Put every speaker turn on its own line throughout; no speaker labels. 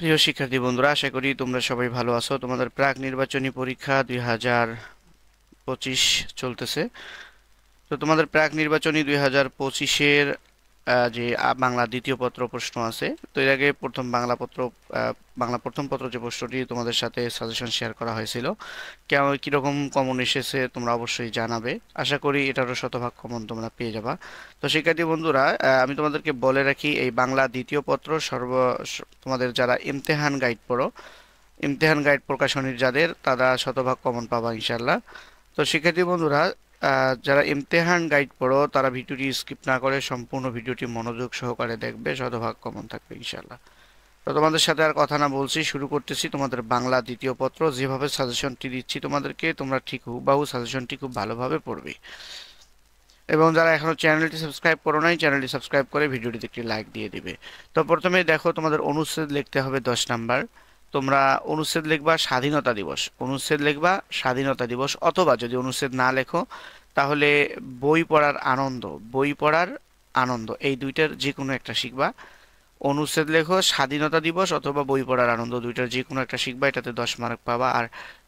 প্রিয় শিক্ষার্থী বন্ধুরা, আশা করি তোমরা সবাই ভালো আছো। তোমাদের প্রাক নির্বাচনী পরীক্ষা 2025 চলতেছে। তো তোমাদের প্রাক নির্বাচনী 2025-এর যে বাংলা দ্বিতীয় পত্র প্রশ্ন আছে। তো এর আগে আহ, বাংলা প্রথম পত্র যে প্রশ্নটি তোমাদের সাথে সাজেশন শেয়ার করা হয়েছিল, কেমন কিরকম কমন এসেছে তোমরা অবশ্যই জানাবে। আশা করি এটারও শতভাগ কমন তোমরা পেয়ে যাবা। তো শিক্ষার্থী বন্ধুরা, আমি তোমাদেরকে বলে রাখি, এই বাংলা দ্বিতীয় পত্র তোমাদের যারা ইমতেহান গাইড পড়ো, ইমতেহান গাইড প্রকাশনীর যাদের, তারা শতভাগ কমন পাবা ইনশাল্লাহ। তো শিক্ষার্থী বন্ধুরা, যারা ইমতেহান গাইড পড়ো তারা ভিডিওটি স্কিপ না করে সম্পূর্ণ ভিডিওটি মনোযোগ সহকারে দেখবে, শতভাগ কমন থাকবে ইনশাল্লাহ। তো তোমাদের সাথে আর কথা না বলছি, শুরু করতেছি তোমাদের বাংলা দ্বিতীয় পত্র। যেভাবে সাজেশনটি দিচ্ছি তোমাদেরকে, তোমরা ঠিক হুবহু সাজেশনটি খুব ভালোভাবে পড়বে। এবং যারা এখনো চ্যানেলটি সাবস্ক্রাইব করো নাই, চ্যানেলটি সাবস্ক্রাইব করে ভিডিওটিতে একটি লাইক দিয়ে দিবে। তো প্রথমে দেখো, তোমাদের অনুচ্ছেদ লিখতে হবে 10 নাম্বার। তোমরা অনুচ্ছেদ লিখবা স্বাধীনতা দিবস, অনুচ্ছেদ লিখবা স্বাধীনতা দিবস, অথবা যদি অনুচ্ছেদ না লেখো তাহলে বই পড়ার আনন্দ, বই পড়ার আনন্দ, এই দুইটার যে কোনো একটা শিখবা। অনুচ্ছেদ লেখো স্বাধীনতা দিবস অথবা বই পড়ার আনন্দ, দুইটার যে কোনো একটা শিখবা, এটাতে 10 মার্ক পাবা। আর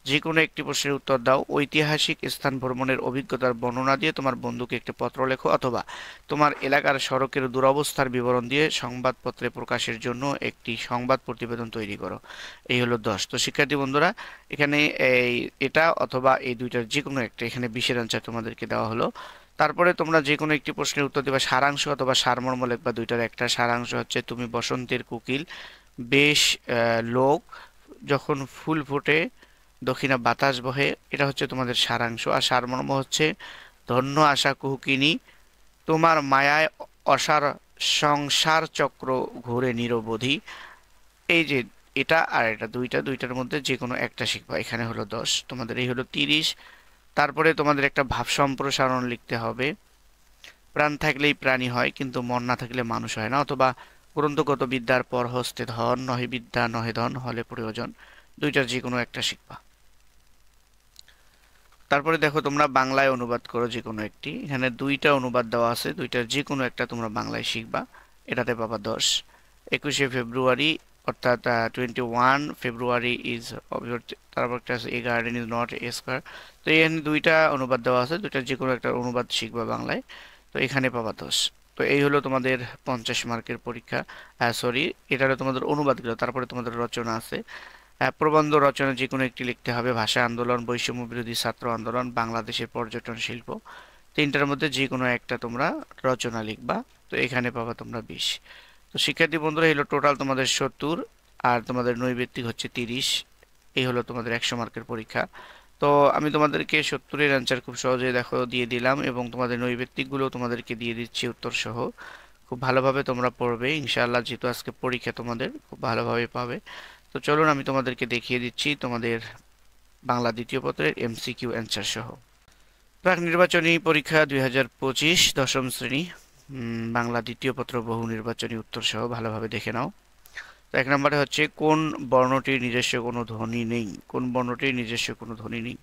যে কোনো একটি প্রশ্নের উত্তর দাও। ঐতিহাসিক স্থান ভ্রমণের অভিজ্ঞতার বর্ণনা দিয়ে তোমার বন্ধুকে একটি পত্র লেখো, অথবা তোমার এলাকার সড়কের দুরবস্থার বিবরণ দিয়ে সংবাদপত্রে প্রকাশের জন্য একটি সংবাদ প্রতিবেদন তৈরি করো। এই হলো 10। তো শিক্ষার্থী বন্ধুরা, এখানে এই এটা অথবা এই দুইটার যে কোনো একটা, এখানে 20-এর অ্যান্সার তোমাদেরকে দেওয়া হলো। তারপরে তোমরা যে কোনো একটি প্রশ্নের উত্তর দিবা সারাংশ অথবা সারমর্ম লিখবা, দুইটার একটা। সারাংশ হচ্ছে, তুমি বসন্তের কোকিল, বেশ লোক, যখন ফুল ফোটে দক্ষিণা বাতাস বহে, এটা হচ্ছে তোমাদের সারাংশ। আর সারমর্ম হচ্ছে, ধন্য আশা কুহুকিনী, তোমার মায়ায় অসার সংসার চক্র ঘুরে নিরবধি। এই যে এটা আর এটা, দুইটার মধ্যে যে কোনো একটা শিখবা। এখানে হলো 10, তোমাদের এই হলো 30। তারপরে তোমাদের একটা ভাব সম্প্রসারণ লিখতে হবে। প্রাণ থাকলেই প্রাণী হয়, কিন্তু মন না থাকলে মানুষ হয় না, অথবা গ্রন্থগত বিদ্যার পর হস্তে ধন, নহে বিদ্যা নহে ধন, হলে প্রয়োজন। দুইটার যে কোনো একটা শিখবা। তারপরে দেখো, তোমরা বাংলায় অনুবাদ করো যে কোনো একটি। এখানে দুইটা অনুবাদ দেওয়া আছে, দুইটার যে কোনো একটা তোমরা বাংলায় শিখবা, এটাতে পাবা 10। 21শে ফেব্রুয়ারি, অর্থাৎ 21 ফেব্রুয়ারি ইজ, তারপর একটা আছে, a garden is not a square. তো এখানে দুইটা অনুবাদ দেওয়া আছে, দুইটার যে কোনো একটা অনুবাদ শিখবা বাংলায়। তো এখানে পাবা 10। তো এই হলো তোমাদের 50 মার্কের পরীক্ষা। সরি, এটা হলো তোমাদের অনুবাদগুলো। তারপরে তোমাদের রচনা আছে। প্রবন্ধ রচনা যে কোনো একটি লিখতে হবে। ভাষা আন্দোলন, বৈষম্য বিরোধী ছাত্র আন্দোলন, বাংলাদেশের পর্যটন শিল্প, তিনটার মধ্যে যে কোনো একটা তোমরা রচনা লিখবা। তো এখানে পাবা তোমরা 20। তো শিক্ষার্থী বন্ধুরা, এলো টোটাল তোমাদের 70, আর তোমাদের নৈবেত্তিক হচ্ছে 30। এই হলো তোমাদের 100 মার্কের পরীক্ষা। তো আমি তোমাদেরকে 70-এর অ্যান্সার খুব সহজে দেখো দিয়ে দিলাম, এবং তোমাদের নৈবেত্তিকগুলো তোমাদেরকে দিয়ে দিচ্ছি উত্তর সহ। খুব ভালোভাবে তোমরা পড়বে ইনশাআল্লাহ, যেহেতু আজকে পরীক্ষা তোমাদের খুব ভালোভাবে পাবে। তো চলুন আমি তোমাদেরকে দেখিয়ে দিচ্ছি তোমাদের বাংলা দ্বিতীয় পত্রের এমসিকিউ অ্যান্সার সহ। প্রাক নির্বাচনী পরীক্ষা 2025, 10ম শ্রেণী, বাংলা দ্বিতীয় পত্র বহু নির্বাচনী উত্তর সহ ভালোভাবে দেখে নাও। তো 1 নম্বরে হচ্ছে, কোন বর্ণটির নিজস্ব কোনো ধ্বনি নেই? কোন বর্ণটির নিজস্ব কোনো ধ্বনি নেই?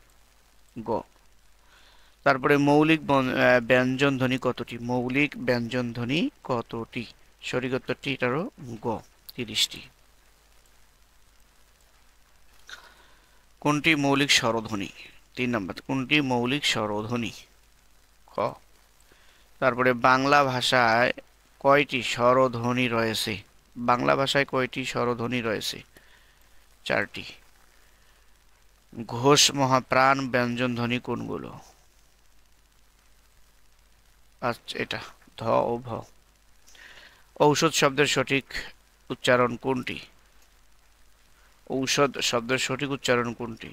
গ। তারপরে মৌলিক ব্যঞ্জন ধ্বনি কতটি? মৌলিক ব্যঞ্জন ধ্বনি কতটি? সঠিক উত্তরটি এটারও গ, 30টি। কোনটি মৌলিক স্বরধ্বনি? 3 নম্বর, কোনটি মৌলিক স্বরধ্বনি? খ। তারপরে বাংলা ভাষায় কয়টি স্বরধ্বনি রয়েছে? বাংলা ভাষায় কয়টি স্বরধ্বনি রয়েছে? 4টি। ঘোষ মহাপ্রাণ ব্যঞ্জন ধ্বনি কোনগুলো? আচ্ছা, এটা ধ ও ভ। ঔষধ শব্দের সঠিক উচ্চারণ কোনটি? ঔষধ শব্দের সঠিক উচ্চারণ কোনটি?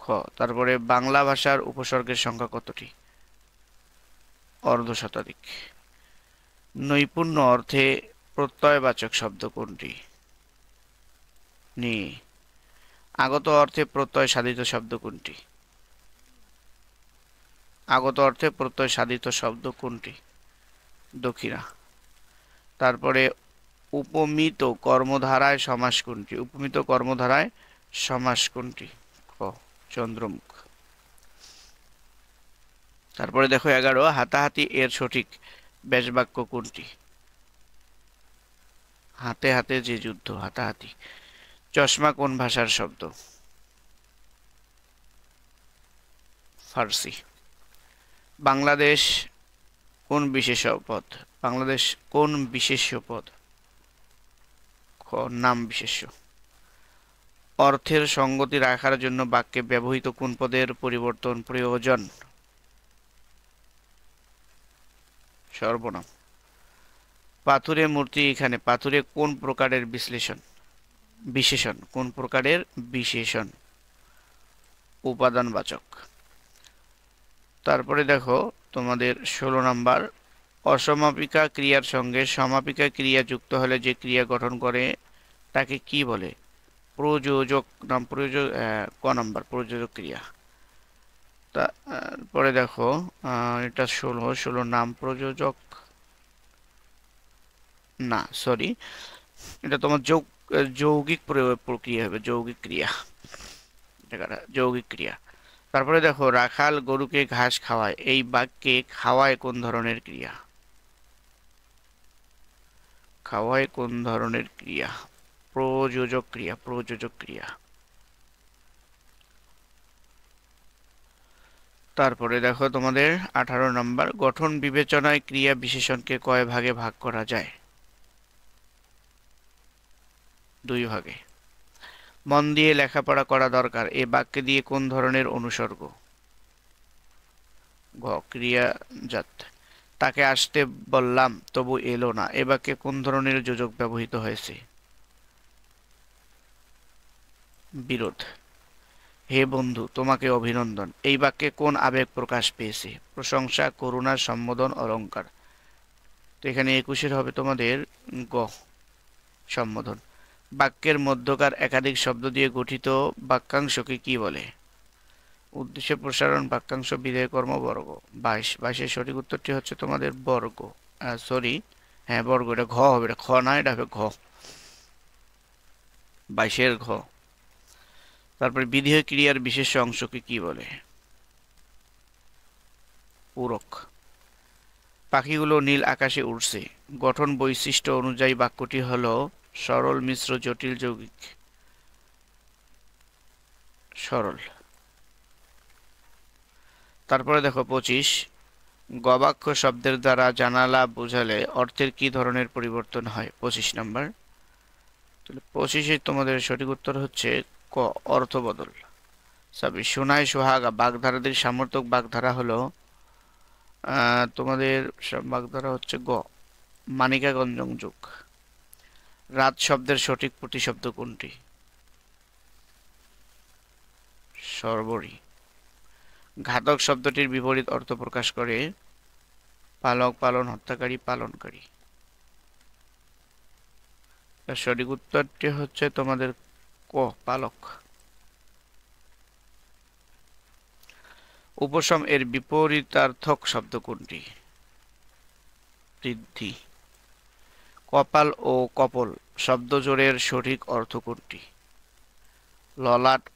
খ। তারপরে বাংলা ভাষার উপসর্গের সংখ্যা কতটি? অর্ধশতাধিক। নৈপুণ্য অর্থে প্রত্যয়বাচক শব্দ কোনটি? নি। আগত অর্থে প্রত্যয় সাধিত শব্দ কোনটি? আগত অর্থে প্রত্যয় সাধিত শব্দ কোনটি? দক্ষিণা। তারপরে উপমিত কর্মধারায় সমাস কোনটি? উপমিত কর্মধারায় সমাস কোনটি? খ। চন্দ্রমুখ। তারপরে দেখো 11, হাতাহাতি এর সঠিক ব্যাসবাক্য কোনটি? হাতে হাতে যে যুদ্ধ, হাতাহাতি। চশমা কোন ভাষার শব্দ? ফার্সি। বাংলাদেশ কোন বিশেষ্য পদ? বাংলাদেশ কোন বিশেষ্য পদ? খ নাম বিশেষ্য। অর্থের সঙ্গতি রাখার জন্য বাক্যে ব্যবহৃত কোন পদের পরিবর্তন প্রয়োজন? সর্বনাম। পাথুরে মূর্তি, এখানে পাথুরে কোন প্রকারের বিশেষণ? কোন প্রকারের বিশেষণ? উপাদানবাচক। তারপরে দেখো তোমাদের 16 নাম্বার, অসমাপিকা ক্রিয়ার সঙ্গে সমাপিকা ক্রিয়া যুক্ত হলে যে ক্রিয়া গঠন করে তাকে কি বলে? প্রযোজক নাম। ক নাম্বার প্রযোজক ক্রিয়া। তারপরে দেখো এটা 16 নাম প্রযোজক না, সরি, এটা তোমার যৌগিক প্রক্রিয়া হবে, যৌগিক ক্রিয়া, যৌগিক ক্রিয়া। তারপরে দেখো, রাখাল গরুকে ঘাস খাওয়ায়, এই বাক্যে খাওয়ায় কোন ধরনের ক্রিয়া? খাওয়ায় কোন ধরনের ক্রিয়া? প্রযোজক ক্রিয়া, প্রযোজক ক্রিয়া। তারপরে দেখো তোমাদের 18 নম্বর, গঠন বিবেচনায় ক্রিয়া বিশেষণকে কয় ভাগে ভাগ করা যায়? 2 ভাগে। মন দিয়ে লেখাপড়া করা দরকার, এ বাক্যে দিয়ে কোন ধরনের অনুসর্গ? গ ক্রিয়াজাত। তাকে আসতে বললাম তবু এলো না, এ বাক্যে কোন ধরনের যোজক ব্যবহৃত হয়েছে? বিরোধ। হে বন্ধু, তোমাকে অভিনন্দন, এই বাক্যে কোন আবেগ প্রকাশ পেয়েছে? প্রশংসা, করুণা, সম্বোধন, অলংকার। তো এখানে 21 হবে তোমাদের গ সম্বোধন। বাক্যের মধ্যকার একাধিক শব্দ দিয়ে গঠিত বাক্যাংশকে কি বলে? উদ্দেশ্য প্রসারণ, বাক্যাংশ, বিধেয়, কর্ম, বর্গ। 22 সঠিক উত্তরটি হচ্ছে তোমাদের বর্গ, সরি, হ্যাঁ বর্গ, এটা ঘ হবে, এটা খ না, এটা হবে ঘ, 22 ঘ। তারপরে বিধেয় ক্রিয়ার বিশেষ অংশকে কি বলে? পূরক। পাখিগুলো নীল আকাশে উড়ছে, গঠন বৈশিষ্ট্য অনুযায়ী বাক্যটি হলো সরল, মিশ্র, জটিল, যৌগিক। সরল। তারপরে দেখো 25, গবাক্ষ শব্দের দ্বারা জানালা বোঝালে অর্থের কি ধরনের পরিবর্তন হয়? 25 নাম্বার। তাহলে 25 তোমাদের সঠিক উত্তর হচ্ছে ক অর্থ বদল। 26, সোনায় সোহাগা, বাগধারাদের সামর্থক বাগধারা হলো তোমাদের বাগধারা হচ্ছে গ মানিকা গঞ্জং যুগ। রাত শব্দের সঠিক প্রতিশব্দ কোনটি? সর্বরী। ঘাতক শব্দটির বিপরীত অর্থ প্রকাশ করে পালক, পালন, হত্যাকারী, পালনকারী। সঠিক উত্তরটি হচ্ছে তোমাদের ক পালক। উপশম এর বিপরীতার্থক শব্দ কোনটি? বৃদ্ধি। কপাল ও কপল শব্দ জোড়ের সঠিক অর্থ কোনটি? ললাট ও